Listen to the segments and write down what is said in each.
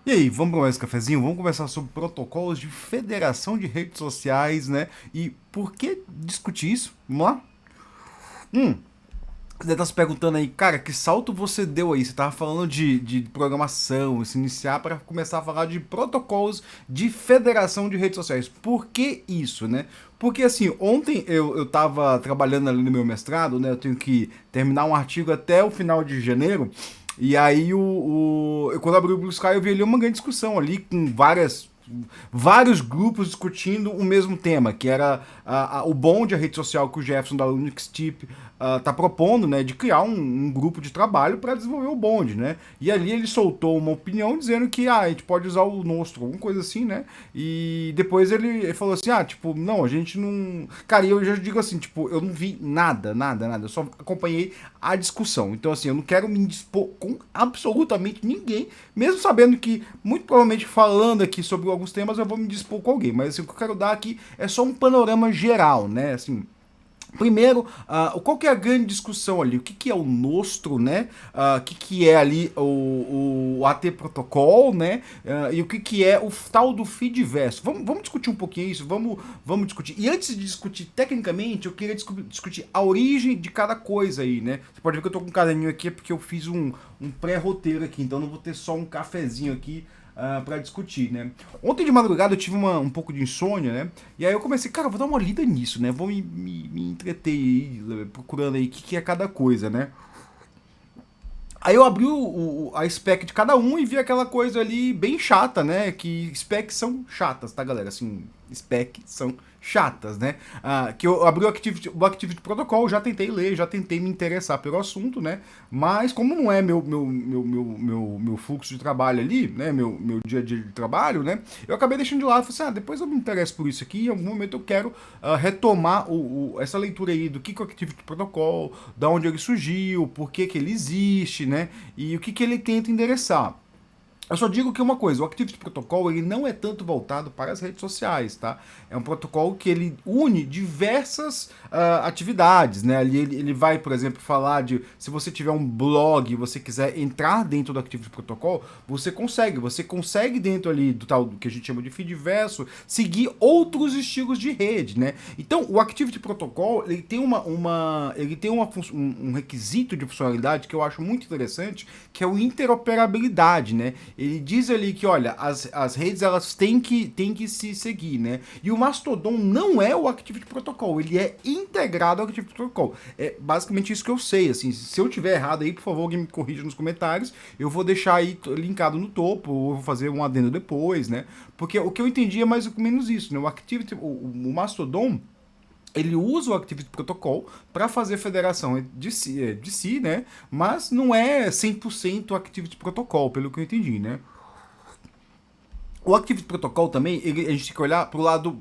E aí, vamos para mais um cafezinho? Vamos conversar sobre protocolos de federação de redes sociais, né? E por que discutir isso? Vamos lá? Você deve estar se perguntando aí, cara, que salto você deu aí? Você estava falando de programação, se iniciar para começar a falar de protocolos de federação de redes sociais. Por que isso, né? Porque assim, ontem eu tava trabalhando ali no meu mestrado, né? Eu tenho que terminar um artigo até o final de janeiro. E aí quando abri o Blue Sky eu vi ali uma grande discussão ali com vários grupos discutindo o mesmo tema, que era o Bond, a rede social que o Jefferson da Linux Tip tá propondo, né, de criar um grupo de trabalho para desenvolver o Bond, né? E ali ele soltou uma opinião dizendo que a gente pode usar o Nostro, alguma coisa assim, né? E depois ele falou assim, tipo, não, a gente não... Cara, e eu já digo assim, tipo, eu não vi nada, eu só acompanhei a discussão. Então, assim, eu não quero me indispor com absolutamente ninguém, mesmo sabendo que, muito provavelmente, falando aqui sobre alguns temas, eu vou me dispor com alguém. Mas assim, o que eu quero dar aqui é só um panorama geral, né? Assim, primeiro, qual que é a grande discussão ali? O que, que é o Nostro, né? O que, que é ali o AT Protocol, né? E o que, que é o tal do feedverso? Vamos discutir um pouquinho isso, vamos discutir. E antes de discutir tecnicamente, eu queria discutir a origem de cada coisa aí, né? Você pode ver que eu tô com um caderninho aqui, é porque eu fiz um pré-roteiro aqui, então não vou ter só um cafezinho aqui para discutir, né? Ontem de madrugada eu tive um pouco de insônia, né? E aí eu comecei, cara, vou dar uma lida nisso, né? Vou me entreter aí, procurando aí o que é cada coisa, né? Aí eu abri a spec de cada um e vi aquela coisa ali bem chata, né? Que specs são chatas, tá, galera? Assim, specs são chatas, né? Que eu abri o Activity Protocol, já tentei ler, já tentei me interessar pelo assunto, né? Mas como não é meu fluxo de trabalho ali, né? Meu dia a dia de trabalho, né? Eu acabei deixando de lado. Falei assim, depois eu me interesso por isso aqui. Em algum momento eu quero retomar essa leitura aí do que é o Activity Protocol, da onde ele surgiu, por que ele existe, né? E o que ele tenta endereçar. Eu só digo que uma coisa, o Activity Protocol ele não é tanto voltado para as redes sociais, tá? É um protocolo que ele une diversas atividades, né? Ali ele vai, por exemplo, falar de se você tiver um blog e você quiser entrar dentro do Activity Protocol, você consegue dentro ali do tal do que a gente chama de feedverso, seguir outros estilos de rede, né? Então, o Activity Protocol, ele tem um requisito de funcionalidade que eu acho muito interessante, que é o interoperabilidade, né? Ele diz ali que, olha, as redes elas têm que se seguir, né? E o Mastodon não é o Activity Protocol, ele é integrado ao Activity Protocol. É basicamente isso que eu sei, assim, se eu tiver errado aí, por favor, alguém me corrija nos comentários, eu vou deixar aí linkado no topo, ou vou fazer um adendo depois, né? Porque o que eu entendi é mais ou menos isso, né? O Mastodon, ele usa o Activity Protocol para fazer federação de si, né? Mas não é 100% Activity Protocol, pelo que eu entendi, né? O Activity Protocol também, a gente tem que olhar para o lado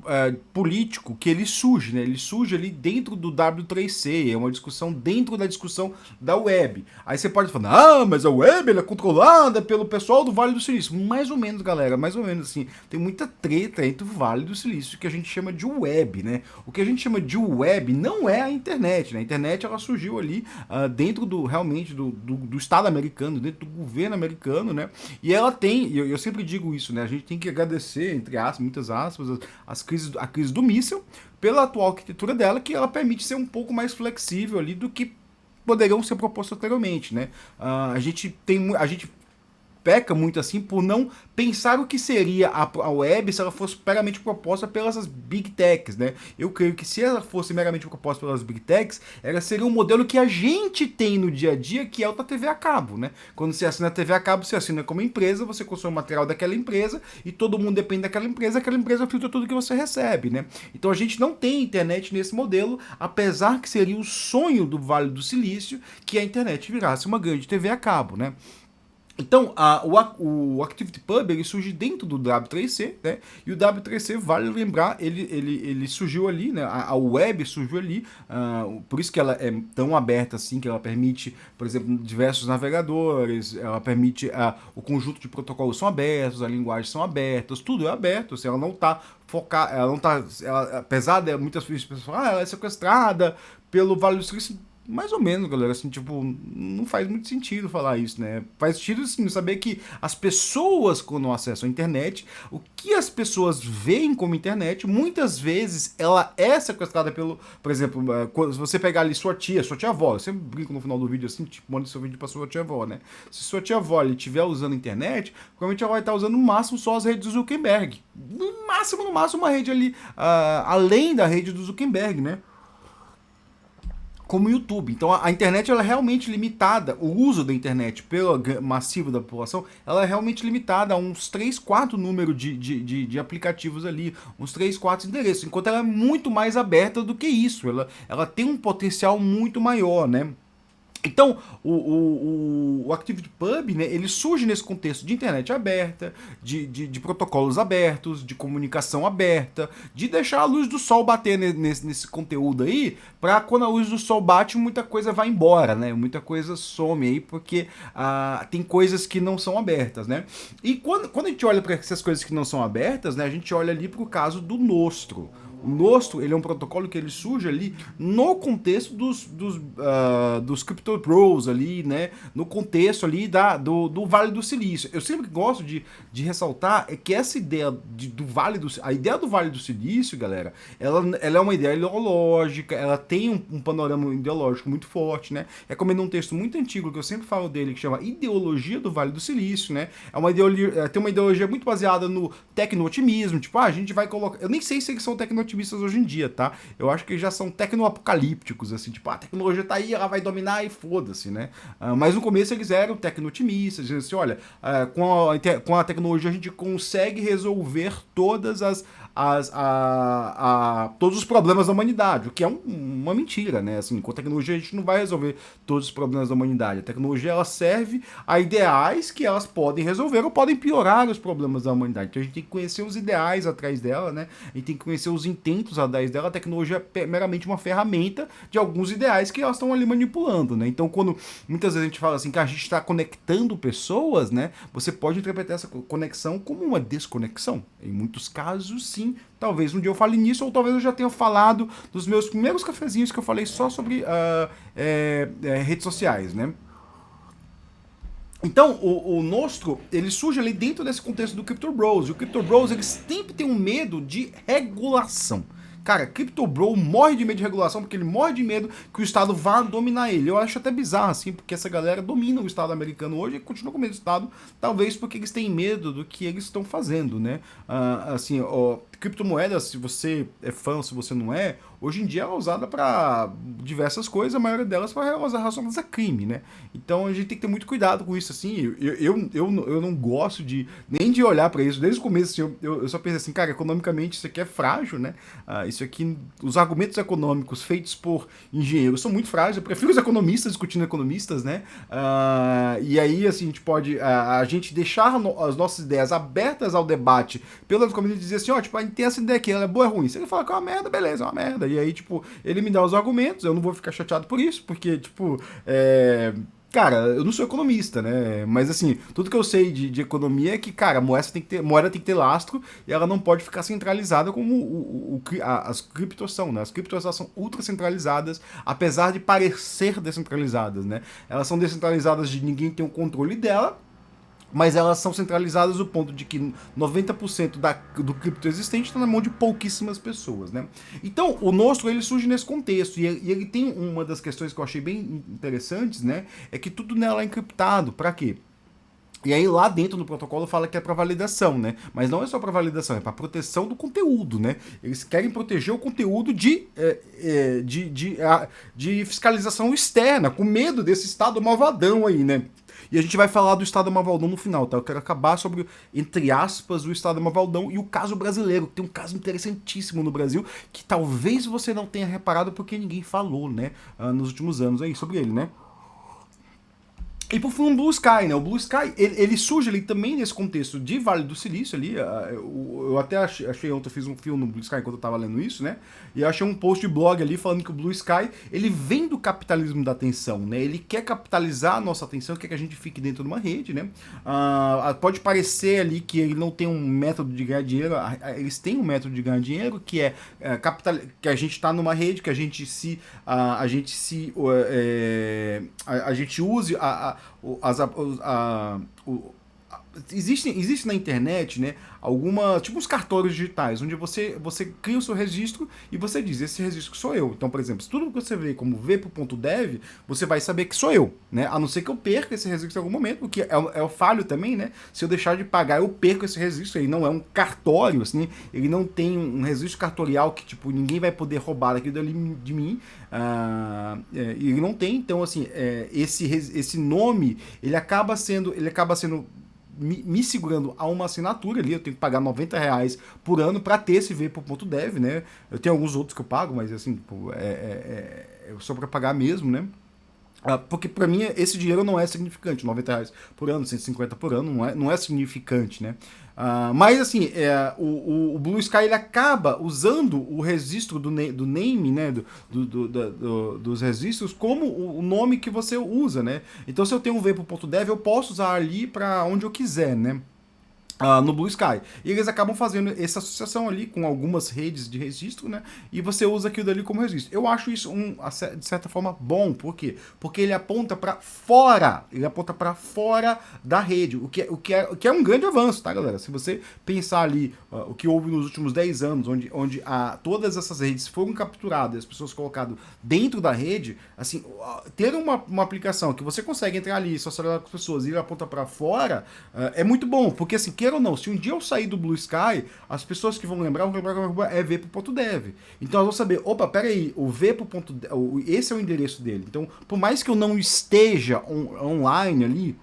político que ele surge, né? Ele surge ali dentro do W3C, é uma discussão dentro da discussão da web. Aí você pode falar, mas a web ela é controlada pelo pessoal do Vale do Silício. Mais ou menos, galera, mais ou menos assim. Tem muita treta entre o Vale do Silício, que a gente chama de web, né? O que a gente chama de web não é a internet, né? A internet ela surgiu ali dentro realmente do Estado americano, dentro do governo americano, né? E ela tem, e eu sempre digo isso, né? A gente tem que agradecer, entre aspas, muitas aspas, a crise do míssil, pela atual arquitetura dela, que ela permite ser um pouco mais flexível ali do que poderiam ser propostos anteriormente, né? A gente peca muito assim por não pensar o que seria a web se ela fosse meramente proposta pelas big techs, né? Eu creio que se ela fosse meramente proposta pelas big techs, ela seria um modelo que a gente tem no dia a dia, que é o da TV a cabo, né? Quando você assina a TV a cabo, você assina como empresa, você consome material daquela empresa e todo mundo depende daquela empresa filtra tudo que você recebe, né? Então a gente não tem internet nesse modelo, apesar que seria o sonho do Vale do Silício que a internet virasse uma grande TV a cabo, né? Então, o ActivityPub ele surge dentro do W3C, né? E o W3C, vale lembrar, ele surgiu ali, né? A web surgiu ali, por isso que ela é tão aberta assim, que ela permite, por exemplo, diversos navegadores, ela permite, o conjunto de protocolos são abertos, as linguagens são abertas, tudo é aberto, assim, ela não está focada, apesar de muitas pessoas falarem, ela é sequestrada pelo Vale do Silício. Mais ou menos, galera, assim, tipo, não faz muito sentido falar isso, né? Faz sentido, sim, saber que as pessoas, quando acessam a internet, o que as pessoas veem como internet, muitas vezes ela é sequestrada pelo, por exemplo, se você pegar ali sua tia avó, eu sempre brinco no final do vídeo assim, tipo, manda seu vídeo pra sua tia avó, né? Se sua tia avó estiver usando a internet, provavelmente ela vai estar usando no máximo só as redes do Zuckerberg. No máximo, uma rede ali, além da rede do Zuckerberg, né? Como o YouTube. Então a internet ela é realmente limitada, o uso da internet pelo massivo da população, ela é realmente limitada a uns 3 4 números de aplicativos ali, uns 3 4 endereços, enquanto ela é muito mais aberta do que isso, ela tem um potencial muito maior, né? Então, o ActivityPub, né, ele surge nesse contexto de internet aberta, de protocolos abertos, de comunicação aberta, de deixar a luz do sol bater nesse conteúdo aí, para quando a luz do sol bate, muita coisa vai embora, né? Muita coisa some aí, porque tem coisas que não são abertas, né? E quando a gente olha para essas coisas que não são abertas, né, a gente olha ali para o caso do Nostro. O Nostro, ele é um protocolo que ele surge ali no contexto dos Crypto Bros ali, né? No contexto ali do Vale do Silício. Eu sempre gosto de ressaltar é que essa ideia do Vale do Silício, a ideia do Vale do Silício, galera, ela é uma ideia ideológica, ela tem um panorama ideológico muito forte, né? É como num texto muito antigo que eu sempre falo dele, que chama Ideologia do Vale do Silício, né? É uma ideologia, tem uma ideologia muito baseada no tecno-otimismo, tipo, a gente vai colocar... Eu nem sei se eles são tecno otimistas hoje em dia, tá? Eu acho que já são tecno-apocalípticos, assim, tipo, a tecnologia tá aí, ela vai dominar e foda-se, né? Mas no começo eles eram tecno-otimistas, dizendo assim, olha, com a tecnologia a gente consegue resolver todos os problemas da humanidade, o que é uma mentira, né? Assim, com a tecnologia a gente não vai resolver todos os problemas da humanidade. A tecnologia ela serve a ideais que elas podem resolver ou podem piorar os problemas da humanidade. Então a gente tem que conhecer os ideais atrás dela, né? A gente tem que conhecer os intentos atrás dela. A tecnologia é meramente uma ferramenta de alguns ideais que elas estão ali manipulando, né? Então quando muitas vezes a gente fala assim que a gente está conectando pessoas, né? Você pode interpretar essa conexão como uma desconexão. Em muitos casos, sim. Talvez um dia eu fale nisso, ou talvez eu já tenha falado dos meus primeiros cafezinhos que eu falei só sobre redes sociais, né? Então, o Nostro, ele surge ali dentro desse contexto do Crypto Bros. E o Crypto Bros, eles sempre têm um medo de regulação. Cara, Crypto Bro morre de medo de regulação porque ele morre de medo que o Estado vá dominar ele. Eu acho até bizarro, assim, porque essa galera domina o Estado americano hoje e continua com medo do Estado, talvez porque eles têm medo do que eles estão fazendo, né? Assim, criptomoedas, se você é fã, se você não é, hoje em dia ela é usada para diversas coisas, a maioria delas para relacionadas a crime, né? Então a gente tem que ter muito cuidado com isso, assim. Eu não gosto nem de olhar para isso. Desde o começo, assim, eu só pensei assim, cara, economicamente isso aqui é frágil, né? Isso aqui, os argumentos econômicos feitos por engenheiros são muito frágeis. Eu prefiro os economistas discutindo economistas, né? E aí, assim, a gente pode a gente deixar as nossas ideias abertas ao debate pela economia e dizer assim, ó, tipo, a gente tem essa ideia aqui, ela é boa ou é ruim? Se ele fala que é uma merda, beleza, é uma merda. E aí, tipo, ele me dá os argumentos, eu não vou ficar chateado por isso, porque, tipo, cara, eu não sou economista, né? Mas assim, tudo que eu sei de economia é que, cara, moeda tem que ter lastro e ela não pode ficar centralizada como as criptos são, né? As criptos são ultra centralizadas, apesar de parecer descentralizadas, né? Elas são descentralizadas de ninguém ter o controle dela, mas elas são centralizadas do ponto de que 90% do cripto existente está na mão de pouquíssimas pessoas, né? Então, o Nostro, ele surge nesse contexto, e ele tem uma das questões que eu achei bem interessantes, né? É que tudo nela é encriptado. Para quê? E aí lá dentro do protocolo fala que é para validação, né? Mas não é só para validação, é para proteção do conteúdo, né? Eles querem proteger o conteúdo de fiscalização externa, com medo desse Estado malvadão aí, né? E a gente vai falar do Estado Malvadão no final, tá? Eu quero acabar sobre, entre aspas, o Estado Malvadão e o caso brasileiro. Tem um caso interessantíssimo no Brasil que talvez você não tenha reparado porque ninguém falou, né? Nos últimos anos aí sobre ele, né? E por fim, o Blue Sky, né? O Blue Sky, ele surge ali também nesse contexto de Vale do Silício ali. Eu até achei ontem, eu fiz um filme no Blue Sky enquanto eu tava lendo isso, né? E eu achei um post de blog ali falando que o Blue Sky, ele vem do capitalismo da atenção, né? Ele quer capitalizar a nossa atenção, quer que a gente fique dentro de uma rede, né? Pode parecer ali que ele não tem um método de ganhar dinheiro, eles têm um método de ganhar dinheiro, que é, que a gente está numa rede, que a gente a gente use existe na internet, né, tipo uns cartórios digitais, onde você cria o seu registro e você diz, esse registro sou eu. Então, por exemplo, se tudo que você vê como v.dev, você vai saber que sou eu, né? A não ser que eu perca esse registro em algum momento, o que é o falho também, né? Se eu deixar de pagar, eu perco esse registro. Ele não é um cartório, assim, ele não tem um registro cartorial que, tipo, ninguém vai poder roubar aquilo dali de mim. Ele não tem, então, assim, esse nome, ele acaba sendo me segurando a uma assinatura ali, eu tenho que pagar R$ 90 por ano para ter esse v.dev, né? Eu tenho alguns outros que eu pago, mas assim, tipo, é só para pagar mesmo, né? Porque para mim esse dinheiro não é significante, R$ 90 por ano, 150 por ano, não é significante, né? Mas assim, o Blue Sky ele acaba usando o registro do name, né, dos registros como o nome que você usa, né? Então se eu tenho um v.dev, eu posso usar ali para onde eu quiser, né? No Blue Sky. E eles acabam fazendo essa associação ali com algumas redes de registro, né? E você usa aquilo ali como registro. Eu acho isso, de certa forma, bom. Por quê? Porque ele aponta para fora. Ele aponta para fora da rede. O que é um grande avanço, tá, galera? Se você pensar ali o que houve nos últimos 10 anos, onde todas essas redes foram capturadas, as pessoas colocadas dentro da rede, assim, ter uma aplicação que você consegue entrar ali, socializar com as pessoas e ele aponta para fora, é muito bom. Porque, assim, ou não, se um dia eu sair do Blue Sky, as pessoas que vão lembrar é v.dev. Então elas vão saber, opa, peraí, o v.dev, esse é o endereço dele. Então, por mais que eu não esteja online ali,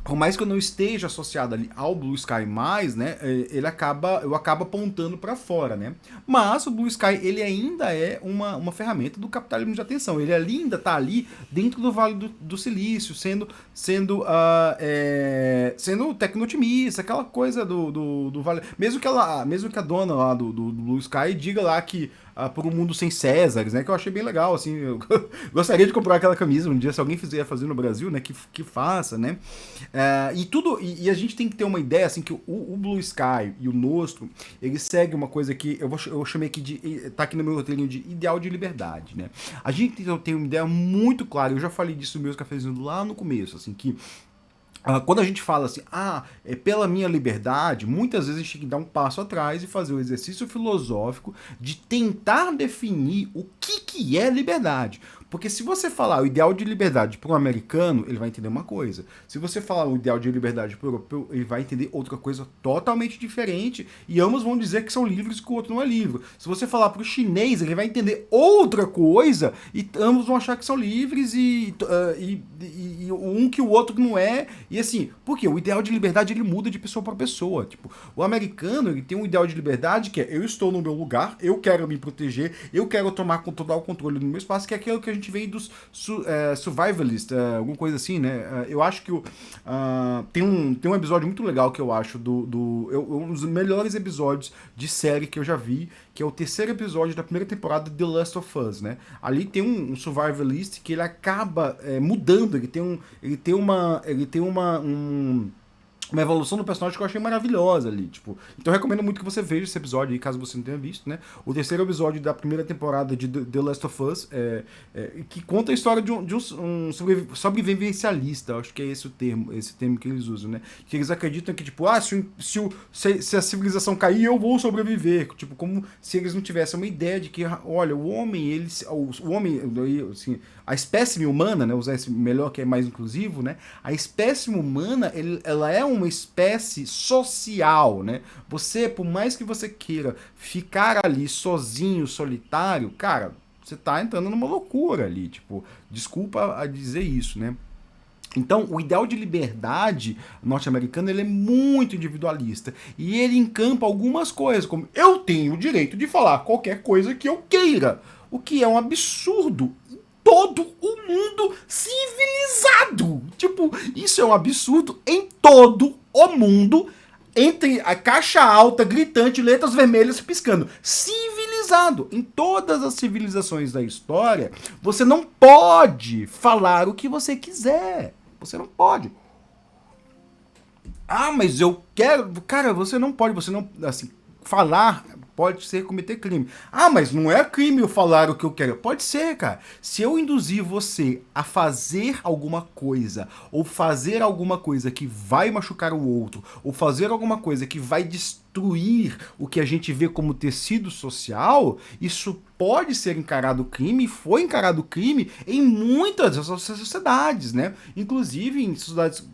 por mais que eu não esteja associado ali ao Blue Sky mais, né, eu acabo apontando para fora, né? Mas o Blue Sky, ele ainda é uma ferramenta do capitalismo de atenção. Ele ainda está ali dentro do Vale do Silício, sendo tecno-otimista, aquela coisa do Vale. Mesmo que a dona lá do Blue Sky diga lá que por um mundo sem Césares, né? Que eu achei bem legal, assim. Eu gostaria de comprar aquela camisa um dia, se alguém fizer fazer no Brasil, né? Que faça, né? E a gente tem que ter uma ideia, assim, que o Blue Sky e o Nostro, eles seguem uma coisa que eu chamei aqui tá aqui no meu roteirinho de ideal de liberdade, né? A gente tem uma ideia muito clara, eu já falei disso nos meus cafezinhos lá no começo, assim, que quando a gente fala assim, é pela minha liberdade, muitas vezes a gente tem que dar um passo atrás e fazer o exercício filosófico de tentar definir o que é liberdade. Porque se você falar o ideal de liberdade para um americano, ele vai entender uma coisa. Se você falar o ideal de liberdade para o europeu, ele vai entender outra coisa totalmente diferente. E ambos vão dizer que são livres e que o outro não é livre. Se você falar para o chinês, ele vai entender outra coisa e ambos vão achar que são livres e um que o outro não é. E assim, por quê? O ideal de liberdade ele muda de pessoa para pessoa. Tipo, o americano ele tem um ideal de liberdade que é eu estou no meu lugar, eu quero me proteger, eu quero tomar total controle do meu espaço, que é aquilo que a gente vem dos survivalists, alguma coisa assim, né? Eu acho que tem um episódio muito legal que eu acho um dos melhores episódios de série que eu já vi, que é o terceiro episódio da primeira temporada de The Last of Us, né? Ali tem um survivalist que ele acaba mudando, ele tem uma evolução do personagem que eu achei maravilhosa ali, tipo. Então eu recomendo muito que você veja esse episódio aí, caso você não tenha visto, né? O terceiro episódio da primeira temporada de The Last of Us, que conta a história de um sobrevivencialista, acho que é esse termo que eles usam, né? Que eles acreditam que, tipo, se a civilização cair, eu vou sobreviver. Tipo, como se eles não tivessem uma ideia de que, olha, o homem, assim, a espécime humana, né? Usar esse melhor que é mais inclusivo, né? A espécime humana, ela é uma espécie social, né? Você, por mais que você queira ficar ali sozinho, solitário, cara, você tá entrando numa loucura ali, tipo, desculpa a dizer isso, né? Então, o ideal de liberdade norte-americano ele é muito individualista e ele encampa algumas coisas, como eu tenho o direito de falar qualquer coisa que eu queira, o que é um absurdo todo o mundo civilizado. Tipo, isso é um absurdo em todo o mundo, entre a caixa alta, gritante, letras vermelhas piscando. Civilizado. Em todas as civilizações da história, você não pode falar o que você quiser. Você não pode. Ah, mas eu quero. Cara, você não pode, você não. Assim, falar pode ser cometer crime. Ah, mas não é crime eu falar o que eu quero. Pode ser, cara. Se eu induzir você a fazer alguma coisa, ou fazer alguma coisa que vai machucar o outro, ou fazer alguma coisa que vai destruir o que a gente vê como tecido social, isso pode ser encarado crime, foi encarado crime em muitas sociedades, né? Inclusive em sociedades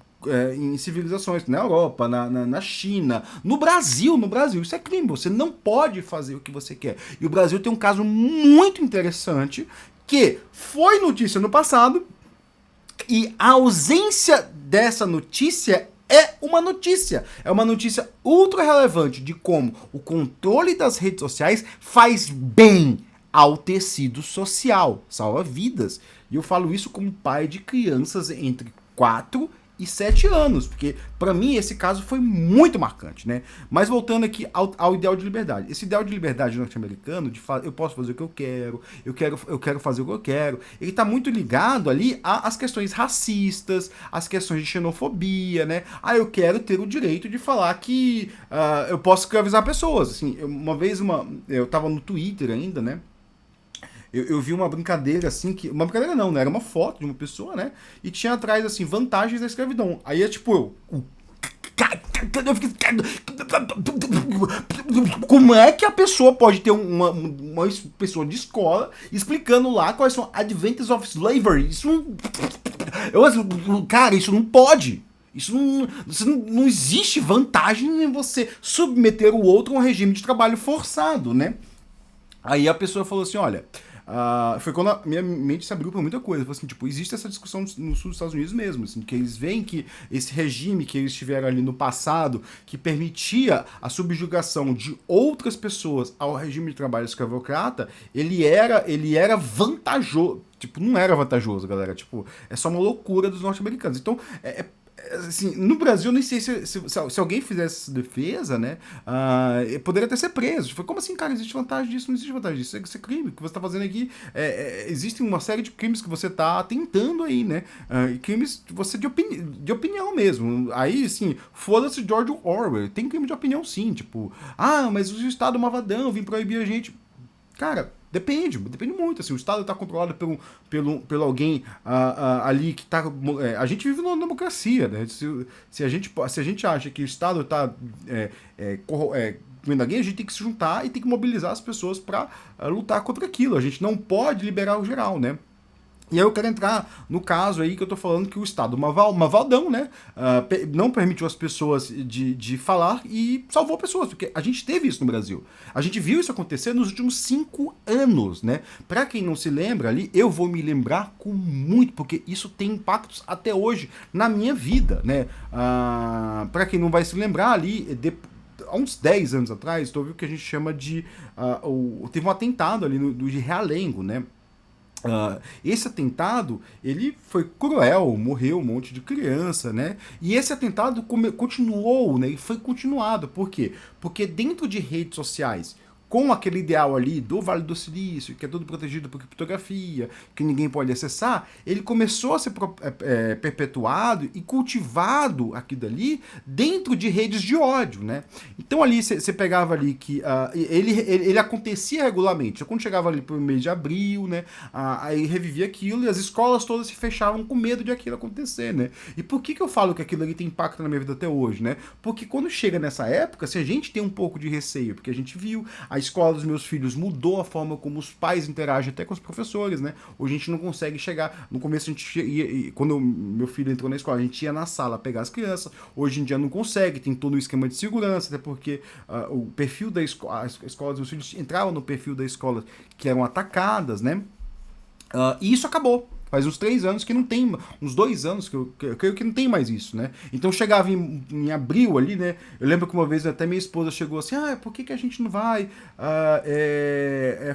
em civilizações, na Europa, na China, no Brasil, isso é crime, você não pode fazer o que você quer. E o Brasil tem um caso muito interessante, que foi notícia no passado, e a ausência dessa notícia é uma notícia ultra relevante de como o controle das redes sociais faz bem ao tecido social, salva vidas. E eu falo isso como pai de crianças entre 4 e 7 anos, porque para mim esse caso foi muito marcante, né? Mas voltando aqui ao ideal de liberdade. Esse ideal de liberdade norte-americano, eu posso fazer o que eu quero fazer o que eu quero, ele tá muito ligado ali às questões racistas, às questões de xenofobia, né? Ah, eu quero ter o direito de falar que eu posso escravizar pessoas. Assim, uma vez eu tava no Twitter ainda, né? Eu vi uma brincadeira assim, que. Uma brincadeira não, né? Era uma foto de uma pessoa, né? E tinha atrás, assim, vantagens da escravidão. Aí é tipo eu fiquei. Como é que a pessoa pode ter uma pessoa de escola explicando lá quais são advantages of slavery? Isso não. Cara, isso não pode. Não existe vantagem em você submeter o outro a um regime de trabalho forçado, né? Aí a pessoa falou assim, olha, foi quando a minha mente se abriu pra muita coisa. Falou assim, tipo, existe essa discussão no sul dos Estados Unidos mesmo, assim, que eles veem que esse regime que eles tiveram ali no passado, que permitia a subjugação de outras pessoas ao regime de trabalho escravocrata, ele era vantajoso. Tipo, não era vantajoso, galera. Tipo, é só uma loucura dos norte-americanos. Então, assim, no Brasil, eu nem sei se alguém fizesse essa defesa, né? Poderia até ser preso. Foi como assim, cara? Existe vantagem disso? Não existe vantagem disso. Isso é crime. O que você está fazendo aqui. Existem uma série de crimes que você está tentando aí, né? Crimes você de opinião mesmo. Aí, assim, foda-se George Orwell. Tem crime de opinião, sim. Tipo, mas o Estado malvadão vem proibir a gente. Cara, depende muito. Assim, o Estado está controlado pelo alguém ali que está. A gente vive numa democracia, né? Se a gente acha que o Estado está comendo alguém, a gente tem que se juntar e tem que mobilizar as pessoas para lutar contra aquilo. A gente não pode liberar o geral, né? E aí eu quero entrar no caso aí que eu tô falando que o Estado Mavaldão, né, não permitiu as pessoas de falar e salvou pessoas, porque a gente teve isso no Brasil. A gente viu isso acontecer nos últimos 5 anos, né? Pra quem não se lembra ali, eu vou me lembrar com muito, porque isso tem impactos até hoje na minha vida, né? Pra quem não vai se lembrar ali, há uns 10 anos atrás, houve o que a gente chama de... teve um atentado ali de Realengo, né? Esse atentado, ele foi cruel, morreu um monte de criança, né? E esse atentado continuou, né? E foi continuado. Por quê? Porque dentro de redes sociais, com aquele ideal ali do Vale do Silício, que é tudo protegido por criptografia, que ninguém pode acessar, ele começou a ser perpetuado e cultivado aqui dali dentro de redes de ódio, né? Então ali você pegava ali que ele acontecia regularmente. Então, quando chegava ali pro mês de abril, né? Aí revivia aquilo e as escolas todas se fechavam com medo de aquilo acontecer, né? E por que eu falo que aquilo ali tem impacto na minha vida até hoje, né? Porque quando chega nessa época, se a gente tem um pouco de receio, porque a gente viu a escola dos meus filhos mudou a forma como os pais interagem até com os professores, né? Hoje a gente não consegue chegar. No começo a gente ia, quando meu filho entrou na escola, a gente ia na sala pegar as crianças. Hoje em dia não consegue, tem todo o esquema de segurança, até porque o perfil da escola, a escola dos meus filhos entrava no perfil da escola que eram atacadas, né? E isso acabou. Faz uns 3 anos que não tem, uns 2 anos que eu creio que não tem mais isso, né? Então chegava em abril ali, né? Eu lembro que uma vez até minha esposa chegou assim, por que a gente não vai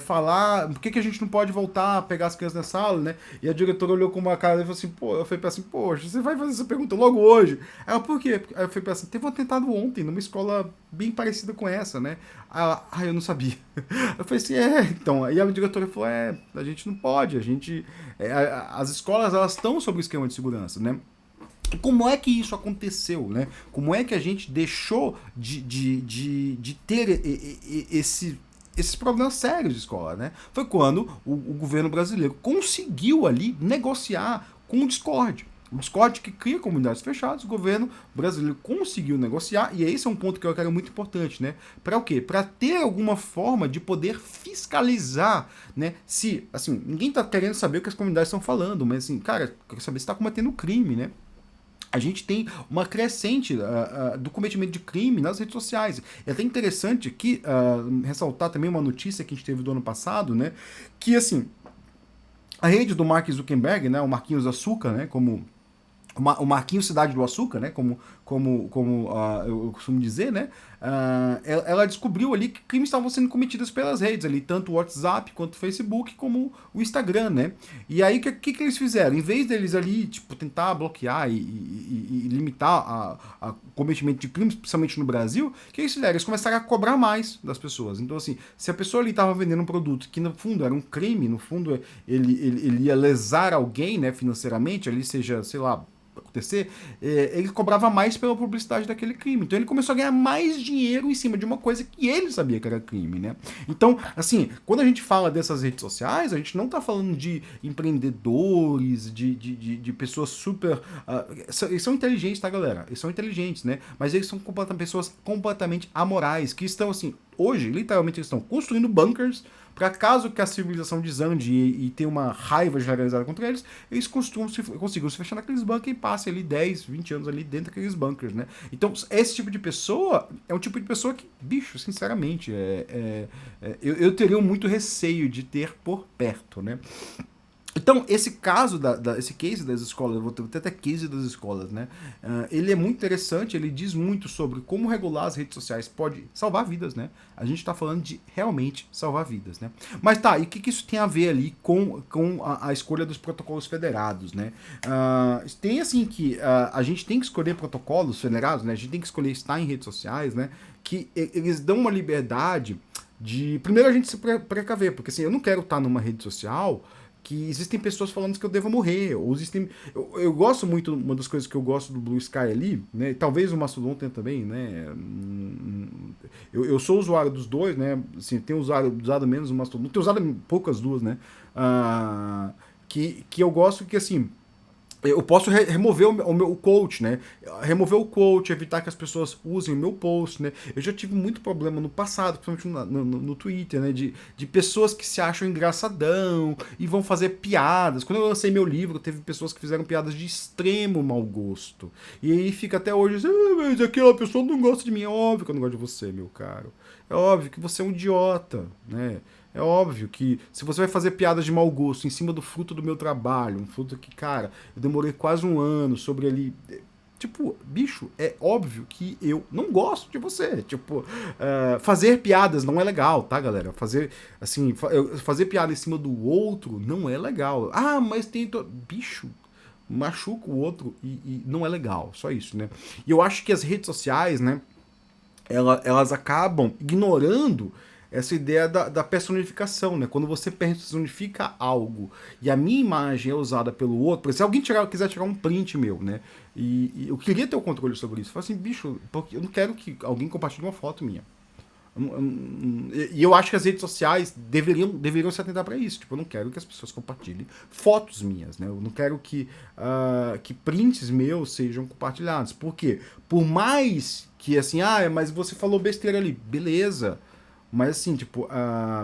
falar, por que a gente não pode voltar a pegar as crianças na sala, né? E a diretora olhou com uma cara e falou assim, pô, eu falei assim, poxa, você vai fazer essa pergunta logo hoje? Aí ela, por quê? Aí eu falei assim, teve um atentado ontem numa escola bem parecida com essa, né? Aí ela, eu não sabia. Eu falei assim, então, aí a diretora falou, a gente não pode, as escolas, elas estão sob o esquema de segurança, né? E como é que isso aconteceu, né? Como é que a gente deixou de ter esses problemas sérios de escola, né? Foi quando o governo brasileiro conseguiu ali negociar com o Discord. O Discord que cria comunidades fechadas, o governo brasileiro conseguiu negociar, e esse é um ponto que eu quero muito importante, né? Para o quê? Para ter alguma forma de poder fiscalizar, né? Se, assim, ninguém tá querendo saber o que as comunidades estão falando, mas assim, cara, eu quero saber se está cometendo crime, né? A gente tem uma crescente do cometimento de crime nas redes sociais. É até interessante aqui ressaltar também uma notícia que a gente teve do ano passado, né? Que, assim, a rede do Mark Zuckerberg, né? O Marquinhos Açúcar, né? Como o Marquinhos Cidade do Açúcar, né? Como eu costumo dizer, né? Ela descobriu ali que crimes estavam sendo cometidos pelas redes ali, tanto o WhatsApp quanto o Facebook, como o Instagram, né? E aí, o que eles fizeram? Em vez deles ali, tipo, tentar bloquear e limitar o cometimento de crimes, principalmente no Brasil, o que eles fizeram? Eles começaram a cobrar mais das pessoas. Então, assim, se a pessoa ali estava vendendo um produto que, no fundo, era um crime, no fundo, ele ia lesar alguém, né, financeiramente, ali seja, sei lá, acontecer, ele cobrava mais pela publicidade daquele crime. Então ele começou a ganhar mais dinheiro em cima de uma coisa que ele sabia que era crime, né? Então, assim, quando a gente fala dessas redes sociais, a gente não tá falando de empreendedores, de pessoas super... eles são inteligentes, tá, galera? Eles são inteligentes, né? Mas eles são pessoas completamente amorais, que estão, assim, hoje, literalmente, eles estão construindo bunkers para caso que a civilização desande e tenha uma raiva generalizada contra eles, eles consigam se fechar naqueles bunkers e passem ali 10, 20 anos ali dentro daqueles bunkers, né? Então, esse tipo de pessoa é um tipo de pessoa que, bicho, sinceramente, eu teria muito receio de ter por perto, né? Então, esse caso, esse case das escolas, eu vou ter até case das escolas, né? Ele é muito interessante, ele diz muito sobre como regular as redes sociais pode salvar vidas, né? A gente tá falando de realmente salvar vidas, né? Mas tá, e o que isso tem a ver ali com a escolha dos protocolos federados, né? Tem assim que a gente tem que escolher protocolos federados, né? A gente tem que escolher estar em redes sociais, né? Que eles dão uma liberdade de... Primeiro a gente se precaver, porque assim, eu não quero estar numa rede social que existem pessoas falando que eu devo morrer, ou existem... Eu gosto muito, uma das coisas que eu gosto do Blue Sky ali, né, talvez o Mastodon tenha também, né, eu sou usuário dos dois, né, assim, tenho usado menos o Mastodon, tenho usado poucas duas, né, que eu gosto que, assim, eu posso remover o meu quote, né? Remover o quote, evitar que as pessoas usem o meu post, né? Eu já tive muito problema no passado, principalmente no Twitter, né? De pessoas que se acham engraçadão e vão fazer piadas. Quando eu lancei meu livro, teve pessoas que fizeram piadas de extremo mau gosto. E aí fica até hoje assim, mas aquela pessoa não gosta de mim. É óbvio que eu não gosto de você, meu caro. É óbvio que você é um idiota, né? É óbvio que se você vai fazer piadas de mau gosto em cima do fruto do meu trabalho, um fruto que, cara, eu demorei quase um ano sobre ele. Tipo, bicho, é óbvio que eu não gosto de você. Tipo, fazer piadas não é legal, tá, galera? Fazer, assim, fazer piada em cima do outro não é legal. Ah, mas tem. Bicho, machuca o outro e não é legal. Só isso, né? E eu acho que as redes sociais, né, elas acabam ignorando essa ideia da personificação, né? Quando você personifica algo e a minha imagem é usada pelo outro, por exemplo, se alguém quiser tirar um print meu, né? E eu queria ter o controle sobre isso. Eu falo assim, bicho, porque eu não quero que alguém compartilhe uma foto minha. E eu acho que as redes sociais deveriam se atentar para isso. Tipo, eu não quero que as pessoas compartilhem fotos minhas, né? Eu não quero que prints meus sejam compartilhados. Por quê? Por mais que, assim, mas você falou besteira ali. Beleza. Mas assim, tipo,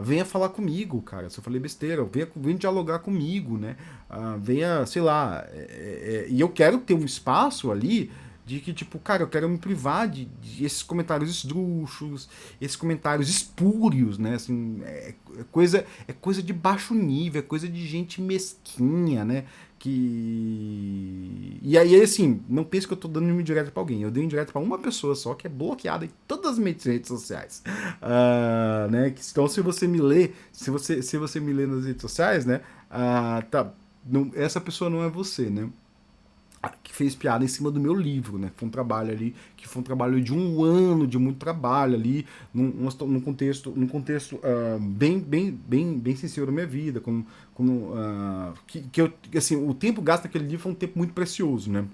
venha falar comigo, cara. Se eu falei besteira, venha dialogar comigo, né? Venha, sei lá. E eu quero ter um espaço ali de que, tipo, cara, eu quero me privar de esses comentários esdrúxulos, esses comentários espúrios, né? Assim, é coisa de baixo nível, é coisa de gente mesquinha, né? Que. E aí, assim, não pense que eu tô dando indireta pra alguém. Eu dei indireta pra uma pessoa só, que é bloqueada em todas as minhas redes sociais. Né? Então, se você me lê, se você me lê nas redes sociais, né? Tá. Não, essa pessoa não é você, né? Que fez piada em cima do meu livro, né? Foi um trabalho ali, que foi um trabalho de um ano de muito trabalho ali, num contexto bem sensível da minha vida, que assim, o tempo gasto naquele livro foi um tempo muito precioso, né?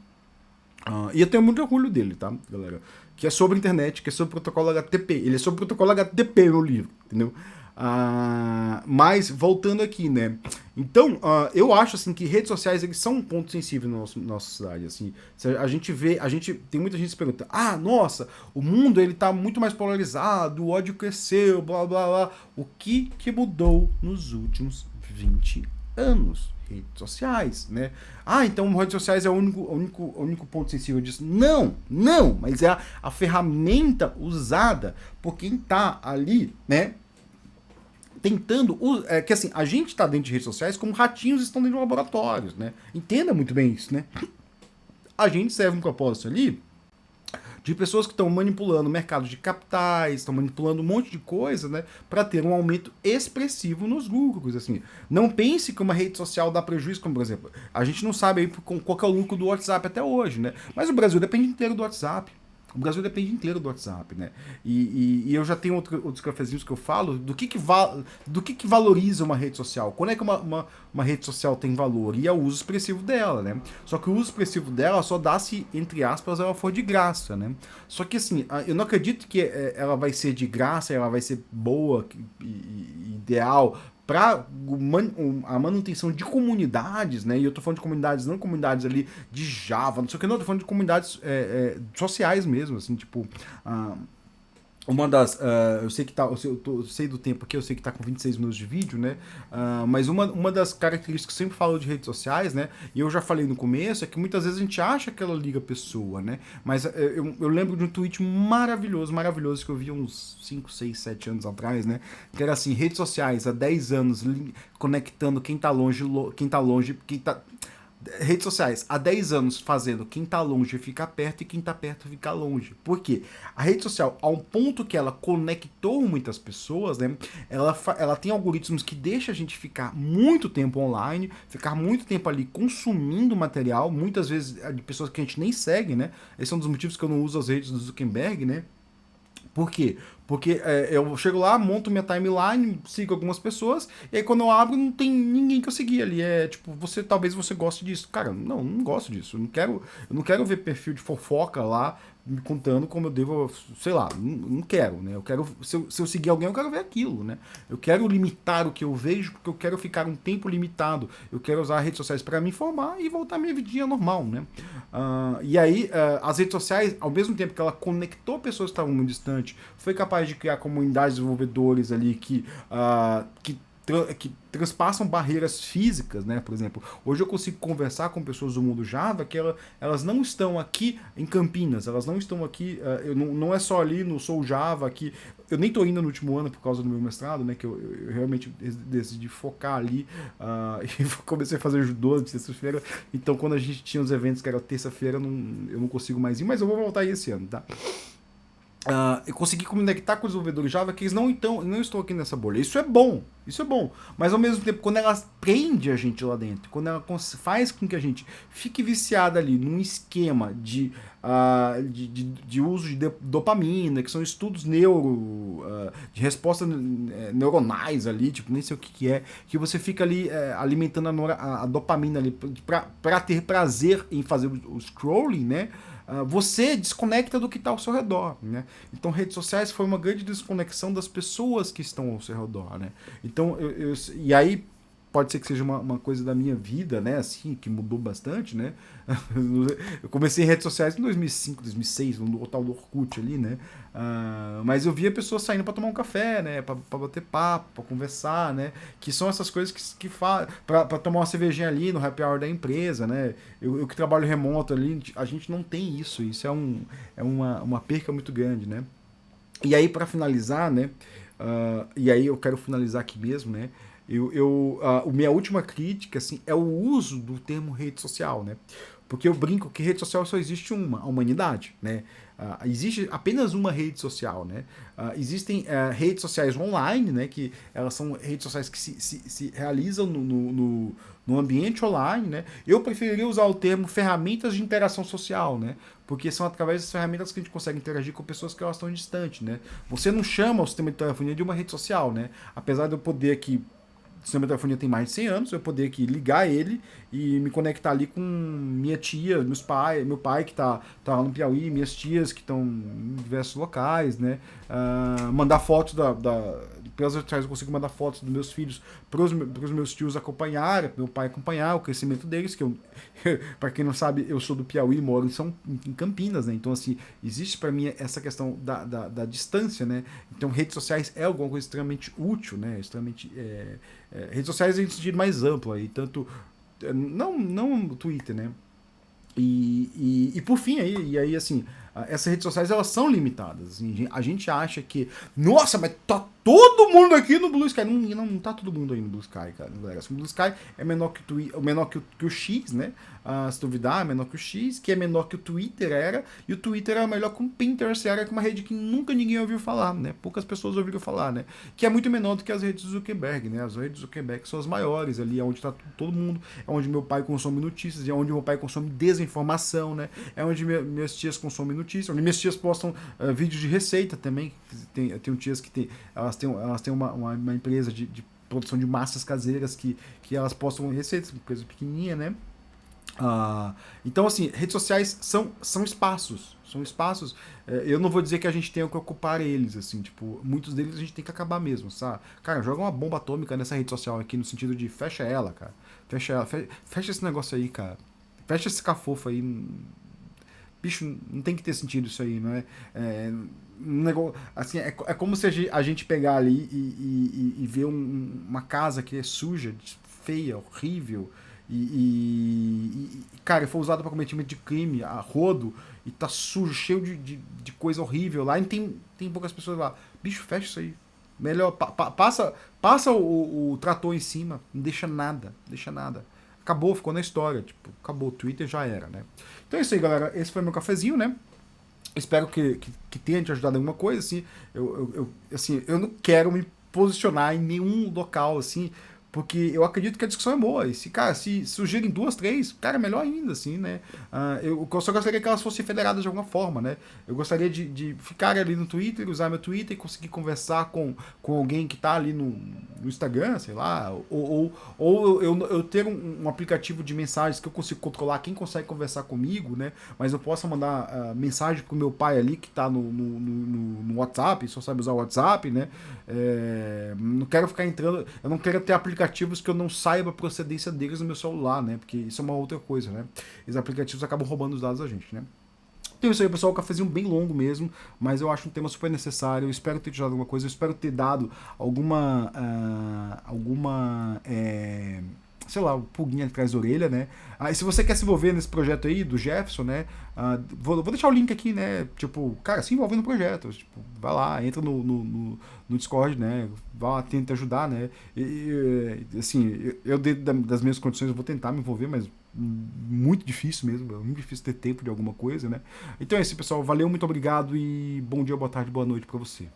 E eu tenho muito orgulho dele, tá, galera? Que é sobre internet, que é sobre protocolo HTTP. Ele é sobre protocolo HTTP, meu livro, entendeu? Mas, voltando aqui, né? Então, eu acho, assim, que redes sociais, eles são um ponto sensível na nossa cidade, assim. A gente vê, tem muita gente que se pergunta, nossa, o mundo, ele tá muito mais polarizado, o ódio cresceu, blá, blá, blá. O que mudou nos últimos 20 anos? Redes sociais, né? Então redes sociais é o único ponto sensível disso. Não, mas é a ferramenta usada por quem tá ali, né? Tentando. Que assim, a gente tá dentro de redes sociais como ratinhos estão dentro de laboratórios, né? Entenda muito bem isso, né? A gente serve um propósito ali de pessoas que estão manipulando o mercado de capitais, estão manipulando um monte de coisa, né, para ter um aumento expressivo nos lucros, assim. Não pense que uma rede social dá prejuízo, como por exemplo, a gente não sabe aí qual é o lucro do WhatsApp até hoje, né? Mas o Brasil depende inteiro do WhatsApp. O Brasil depende inteiro do WhatsApp, né? E eu já tenho outros cafezinhos que eu falo do que valoriza uma rede social. Quando é que uma rede social tem valor? E é o uso expressivo dela, né? Só que o uso expressivo dela só dá se, entre aspas, ela for de graça, né? Só que assim, eu não acredito que ela vai ser de graça, ela vai ser boa, ideal, para a manutenção de comunidades, né? E eu tô falando de comunidades, não comunidades ali de Java, não sei o que, não, eu tô falando de comunidades sociais mesmo, assim, tipo. Uma das. Eu sei que tá. Eu sei do tempo aqui, eu sei que tá com 26 minutos de vídeo, né? Mas uma das características que eu sempre falo de redes sociais, né? E eu já falei no começo, é que muitas vezes a gente acha que ela liga a pessoa, né? Mas eu lembro de um tweet maravilhoso, que eu vi uns 5, 6, 7 anos atrás, né? Que era assim, redes sociais há 10 anos conectando quem tá longe, quem tá. Redes sociais há 10 anos fazendo quem tá longe ficar perto e quem tá perto ficar longe. Por quê? A rede social, a um ponto que ela conectou muitas pessoas, né? Ela tem algoritmos que deixam a gente ficar muito tempo online, ficar muito tempo ali consumindo material, muitas vezes de pessoas que a gente nem segue, né? Esse é um dos motivos que eu não uso as redes do Zuckerberg, né? Por quê? Porque eu chego lá, monto minha timeline, sigo algumas pessoas, e aí quando eu abro não tem ninguém que eu segui ali. É tipo, talvez você goste disso. Cara, não gosto disso. Eu não quero ver perfil de fofoca lá me contando como eu devo, sei lá, não quero, né? Eu quero, se eu seguir alguém, eu quero ver aquilo, né? Eu quero limitar o que eu vejo, porque eu quero ficar um tempo limitado. Eu quero usar redes sociais para me informar e voltar à minha vidinha normal, né? E aí, as redes sociais, ao mesmo tempo que ela conectou pessoas que estavam muito distantes, foi capaz de criar comunidades de desenvolvedores ali que transpassam barreiras físicas, né? Por exemplo, hoje eu consigo conversar com pessoas do mundo Java que elas não estão aqui em Campinas, elas não estão aqui, não é só ali no Sou Java aqui. Eu nem estou indo no último ano por causa do meu mestrado, né? Que eu realmente decidi focar ali e comecei a fazer judô de terça-feira. Então, quando a gente tinha os eventos que era terça-feira, eu não consigo mais ir, mas eu vou voltar aí esse ano, tá? Eu consegui conectar com os desenvolvedores Java que eles não estão aqui nessa bolha. Isso é bom, mas ao mesmo tempo, quando ela prende a gente lá dentro, quando ela faz com que a gente fique viciada ali num esquema de uso de dopamina, que são estudos de respostas neuronais ali, tipo, nem sei o que é, que você fica ali alimentando a dopamina ali para ter prazer em fazer o scrolling, né? Você desconecta do que está ao seu redor, né? Então, redes sociais foi uma grande desconexão das pessoas que estão ao seu redor, né? Então, e aí pode ser que seja uma coisa da minha vida, né, assim, que mudou bastante, né? Eu comecei em redes sociais em 2005, 2006, no tal do Orkut ali, né? Mas eu via pessoas saindo para tomar um café, né? Para bater papo, para conversar, né? Que são essas coisas que fazem. Para tomar uma cervejinha ali no happy hour da empresa, né? Eu que trabalho remoto ali, a gente não tem isso. Isso é uma perca muito grande, né? E aí, para finalizar, né? E aí eu quero finalizar aqui mesmo, né? Minha última crítica assim, é o uso do termo rede social, né? Porque eu brinco que rede social só existe uma, a humanidade, né? Existe apenas uma rede social, né? Existem redes sociais online, né? Que elas são redes sociais que se realizam no ambiente online, né? Eu preferiria usar o termo ferramentas de interação social, né? Porque são através das ferramentas que a gente consegue interagir com pessoas que elas estão distantes, né? Você não chama o sistema de telefonia de uma rede social, né? Apesar de eu poder aqui o sistema de telefonia tem mais de 100 anos, eu poder aqui ligar ele e me conectar ali com minha tia, meu pai que tá lá no Piauí, minhas tias que estão em diversos locais, né? Mandar fotos pelas redes sociais eu consigo mandar fotos dos meus filhos para os meus tios acompanhar, meu pai acompanhar o crescimento deles, que eu, para quem não sabe, eu sou do Piauí, moro em Campinas, né? Então, assim, existe para mim essa questão da distância, né? Então, redes sociais é alguma coisa extremamente útil, né? Extremamente... redes sociais em sentido mais amplo aí, tanto... Não no Twitter, né? E por fim, aí assim, essas redes sociais elas são limitadas. Assim, a gente acha que, nossa, mas tá todo mundo aqui no Blue Sky. Não tá todo mundo aí no Blue Sky, cara. O Blue Sky é menor que o X, né? Se duvidar, é menor que o X, que é menor que o Twitter era, e o Twitter era melhor que o Pinterest, era uma rede que nunca ninguém ouviu falar, né? Poucas pessoas ouviram falar, né? Que é muito menor do que as redes do Zuckerberg, né? As redes do Zuckerberg são as maiores ali, é onde tá todo mundo, é onde meu pai consome notícias, é onde meu pai consome desinformação, né? É onde minhas tias consomem notícias, onde minhas tias postam vídeos de receita também. Tem tias que elas têm uma empresa de produção de massas caseiras que elas postam receitas, coisa pequenininha, né? Então, assim, redes sociais são espaços. São espaços. Eu não vou dizer que a gente tenha que ocupar eles, assim, tipo, muitos deles a gente tem que acabar mesmo, sabe? Cara, joga uma bomba atômica nessa rede social aqui, no sentido de fecha ela, cara. Fecha ela, fecha esse negócio aí, cara. Fecha esse cafofo aí. Bicho, não tem que ter sentido isso aí, não é? Um negócio, assim, é como se a gente pegar ali e ver uma casa que é suja, feia, horrível, cara, foi usado para cometimento de crime, a rodo, e tá sujo, cheio de coisa horrível lá, e tem poucas pessoas lá. Bicho, fecha isso aí. Melhor, passa o trator em cima, não deixa nada, deixa nada. Acabou, ficou na história, tipo, acabou, o Twitter já era, né? Então é isso aí, galera, esse foi meu cafezinho, né? Espero que tenha te ajudado em alguma coisa, assim, assim, eu não quero me posicionar em nenhum local, assim, porque eu acredito que a discussão é boa. E se, cara, se surgirem duas, três, cara, melhor ainda, assim, né? Eu só gostaria que elas fossem federadas de alguma forma, né? Eu gostaria de ficar ali no Twitter, usar meu Twitter e conseguir conversar com alguém que tá ali no Instagram, sei lá, ou eu ter um aplicativo de mensagens que eu consigo controlar quem consegue conversar comigo, né? Mas eu possa mandar mensagem pro meu pai ali que tá no WhatsApp, só sabe usar o WhatsApp, né? Não quero ficar entrando, eu não quero ter aplicativos que eu não saiba a procedência deles no meu celular, né? Porque isso é uma outra coisa, né? Esses aplicativos acabam roubando os dados da gente, né? Então é isso aí, pessoal, um cafezinho bem longo mesmo, mas eu acho um tema super necessário. Eu espero ter te dado alguma coisa, eu espero ter dado alguma sei lá, pulguinha atrás da orelha, né? E se você quer se envolver nesse projeto aí do Jefferson, né? Vou deixar o link aqui, né? Tipo, cara, se envolve no projeto. Tipo, vai lá, entra no Discord, né? Vai lá, tenta ajudar, né? Assim, eu dentro das minhas condições eu vou tentar me envolver, mas muito difícil mesmo, é muito difícil ter tempo de alguma coisa, né? Então é isso, pessoal. Valeu, muito obrigado e bom dia, boa tarde, boa noite pra você.